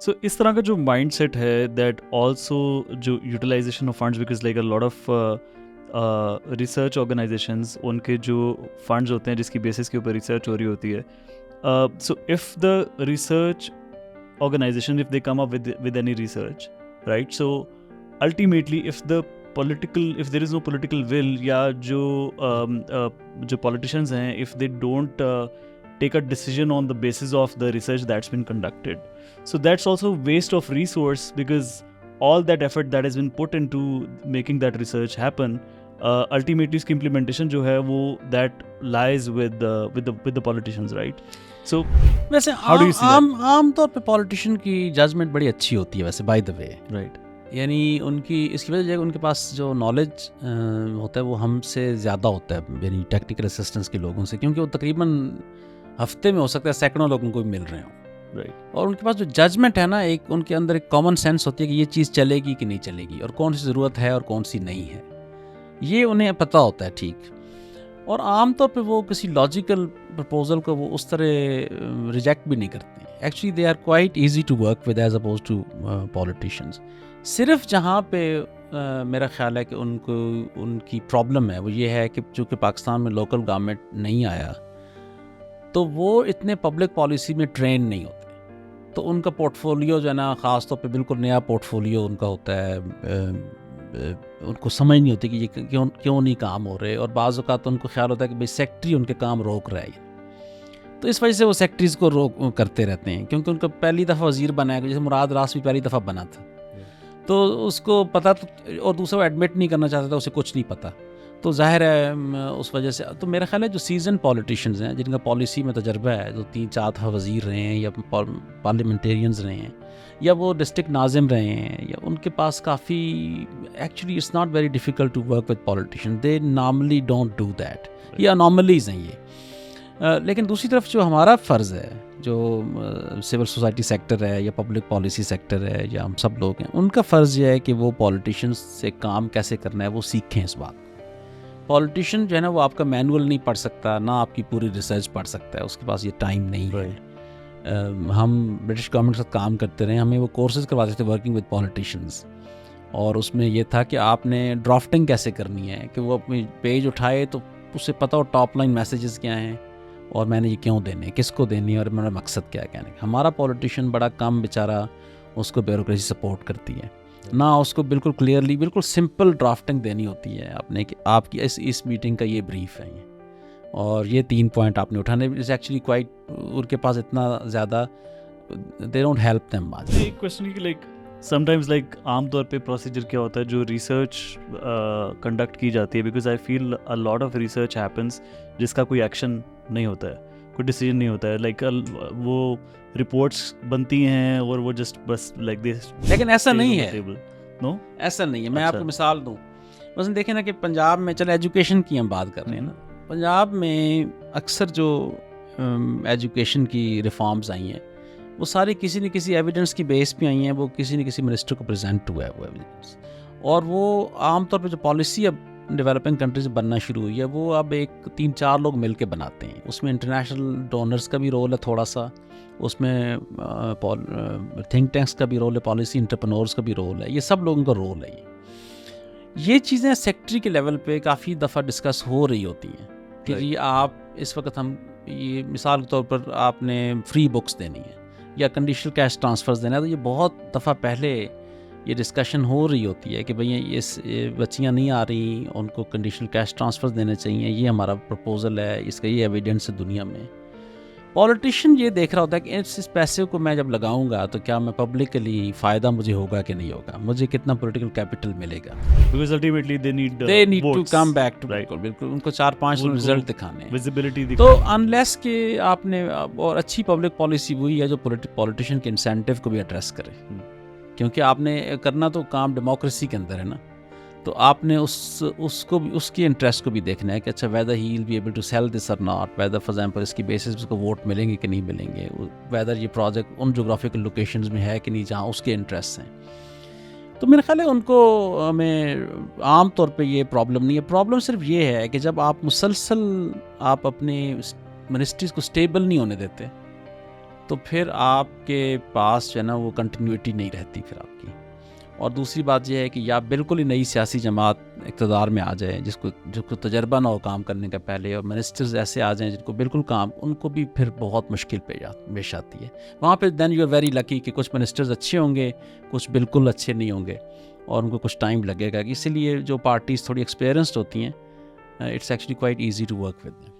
सो इस तरह का जो माइंड सेट है दैट ऑल्सो जो utilisation of funds, because like a lot of research organisations, उनके जो फंड्स होते हैं जिसकी बेसिस के ऊपर रिसर्च हो रही होती है, so if the research organization, if they come up with any research, right, so ultimately if there is no political will, या जो politicians हैं, if they don't take a decision on the basis of the research that's been conducted, so that's also waste of resource, because all that effort that has been put into making that research happen, ultimately इसकी implementation जो है वो that lies with the politicians, right? So वैसे how do you see आम तौर पे politician की judgement बड़ी अच्छी होती है वैसे, बाय द वे, right? यानी उनकी इसकी वजह से उनके पास जो नॉलेज होता है वो हमसे ज़्यादा होता है, यानी टेक्निकल असिस्टेंस के लोगों से, क्योंकि वो तकरीबन हफ्ते में हो सकता है सैकड़ों लोगों को मिल रहे हों, Right. और उनके पास जो जजमेंट है ना, एक उनके अंदर एक कॉमन सेंस होती है कि ये चीज़ चलेगी कि नहीं चलेगी, और कौन सी ज़रूरत है और कौन सी नहीं है, ये उन्हें पता होता है, ठीक। और आमतौर पे वो किसी लॉजिकल प्रपोजल को वो उस तरह रिजेक्ट भी नहीं करते। Actually they are quite easy to work with as opposed to politicians. सिर्फ जहाँ पे मेरा ख्याल है कि उनकी प्रॉब्लम है वो ये है कि चूँकि पाकिस्तान में लोकल गवर्नमेंट नहीं आया, तो वो इतने पब्लिक पॉलिसी में ट्रेन नहीं होते, तो उनका पोर्टफोलियो जो है ना, ख़ास तौर पे बिल्कुल नया पोर्टफोलियो उनका होता है, उनको समझ नहीं होती कि ये क्यों नहीं काम हो रहे, और बाज़ औक़ात तो उनको ख्याल होता है कि भाई सेक्रेटरी उनके काम रोक रहा है, तो इस वजह से वो सेक्रेटरीज़ को रोक करते रहते हैं, क्योंकि उनका पहली दफ़ा वज़ीर बना है, जैसे मुराद रास भी पहली दफ़ा बना था, तो उसको पता, तो और दूसरा वो एडमिट नहीं करना चाहता था उसे कुछ नहीं पता, तो ज़ाहिर है उस वजह से। तो मेरा ख्याल है जो सीजन पॉलिटिशियंस हैं, जिनका पॉलिसी में तजर्बा है, जो 3-4 दफ़ा वज़ीर रहे हैं, या पार्लियामेंटेरियंस रहे हैं, या वो डिस्ट्रिक्ट नाजिम रहे हैं, या उनके पास काफ़ी, actually it's not very difficult to work with politician, they normally don't do that, ये अनॉमलीज़ हैं ये। लेकिन दूसरी तरफ जो हमारा फ़र्ज़ है, जो सिविल सोसाइटी सेक्टर है या पब्लिक पॉलिसी सेक्टर है, या हम सब लोग हैं, उनका फ़र्ज़ ये है कि वो पॉलिटिशियंस से काम कैसे करना है वो सीखें इस बात। पॉलिटिशियन जो है ना, वो आपका मैनुअल नहीं पढ़ सकता, ना आपकी पूरी रिसर्च पढ़ सकता है, उसके पास ये टाइम नहीं है। हम ब्रिटिश गवर्नमेंट के साथ काम करते रहे, हमें वो कोर्सेज़ करवाते थे वर्किंग विद पॉलिटिशियंस, और उसमें ये था कि आपने ड्राफ्टिंग कैसे करनी है, कि वो अपनी पेज उठाए तो उसे पता हो टॉप लाइन मैसेजेस क्या हैं, और मैंने ये क्यों देने, किसको देनी, और मेरा मकसद क्या है कहने का। हमारा पॉलिटिशियन बड़ा कम बेचारा उसको ब्यूरोक्रेसी सपोर्ट करती है ना, उसको बिल्कुल क्लियरली बिल्कुल सिंपल ड्राफ्टिंग देनी होती है आपने, कि आपकी इस मीटिंग का ये ब्रीफ है, ये और ये 3 पॉइंट आपने उठाने। इज एक्चुअली क्वाइट, उनके पास इतना ज़्यादा, they don't help them much. एक क्वेश्चन कि लाइक समटाइम्स लाइक आम तौर पे प्रोसीजर क्या होता है जो रिसर्च कंडक्ट की जाती है, because I feel a lot of research happens जिसका कोई एक्शन नहीं होता है, कोई डिसीजन नहीं होता है, लाइक वो रिपोर्ट्स बनती हैं और वो जस्ट बस लाइक दिस। लेकिन ऐसा नहीं है, नो ऐसा नहीं है। मैं आपको मिसाल दूं, बस देखें ना कि पंजाब में, चलो एजुकेशन की हम बात कर रहे हैं ना, पंजाब में अक्सर जो एजुकेशन की रिफॉर्म्स आई हैं वो सारी किसी न किसी एविडेंस की बेस पे आई हैं, वो किसी न किसी मिनिस्टर को प्रेजेंट हुआ है वो एविडेंस, और वो आमतौर पर जो पॉलिसी अब डेवलपिंग कंट्रीज में बनना शुरू हुई है वो अब एक 3-4 लोग मिल के बनाते हैं। उसमें इंटरनेशनल डोनर्स का भी रोल है थोड़ा सा, उसमें थिंक टैंक्स का भी रोल है, पॉलिसी इंटरप्रेन्योर्स का भी रोल है, ये सब लोगों का रोल है। ये चीज़ें सेक्रेटरी के लेवल पे काफ़ी दफ़ा डिस्कस हो रही होती हैं कि जी आप इस वक्त, हम ये मिसाल के तौर पर आपने फ्री बुक्स देनी है या कंडीशनल कैश ट्रांसफ़र्स देना है, तो ये बहुत दफ़ा पहले ये डिस्कशन हो रही होती है कि भैया ये बच्चियाँ नहीं आ रही, उनको कंडीशनल कैश ट्रांसफ़र्स देने चाहिए, ये हमारा प्रपोज़ल है, इसका ये एविडेंस है दुनिया में। पॉलिटिशियन ये देख रहा होता है कि इस पैसे को मैं जब लगाऊंगा तो क्या मैं पब्लिकली फ़ायदा मुझे होगा कि नहीं होगा, मुझे कितना पॉलिटिकल कैपिटल मिलेगा, because ultimately they need to come back to, बिल्कुल उनको 4-5 रिजल्ट दिखाने हैं, विजिबिलिटी। तो अनलेस के आपने, और अच्छी पब्लिक पॉलिसी वही है जो पॉलिटिशियन के इंसेंटिव को भी एड्रेस करे, क्योंकि आपने करना तो काम डेमोक्रेसी के अंदर है ना, तो आपने उसको भी, उसकी इंटरेस्ट को भी देखना है कि अच्छा whether he will be able to sell this or not, whether for example इसकी बेसिस पे उसको वोट मिलेंगे कि नहीं मिलेंगे, वेदर ये प्रोजेक्ट उन जोग्राफिकल लोकेशंस में है कि नहीं जहाँ उसके इंटरेस्ट हैं। तो मेरा ख्याल है उनको, हमें आम तौर पे ये प्रॉब्लम नहीं है। प्रॉब्लम सिर्फ ये है कि जब आप मुसलसल आप अपने मिनिस्ट्रीज़ को स्टेबल नहीं होने देते, तो फिर आपके पास जो है ना वो कंटिन्यूटी नहीं रहती फिर आपकी। और दूसरी बात यह है कि या बिल्कुल ही नई सियासी जमात इक़्तिदार में आ जाए जिसको तजर्बा ना हो काम करने का पहले, और मिनिस्टर्स ऐसे आ जाएं जिनको बिल्कुल काम, उनको भी फिर बहुत मुश्किल पेश आती है वहाँ पे। Then you are very lucky कि कुछ मिनिस्टर्स अच्छे होंगे, कुछ बिल्कुल अच्छे नहीं होंगे और उनको कुछ टाइम लगेगा। इसीलिए जो पार्टीज़ थोड़ी एक्सपीरियंस्ड होती हैं, it's actually quite easy to work with.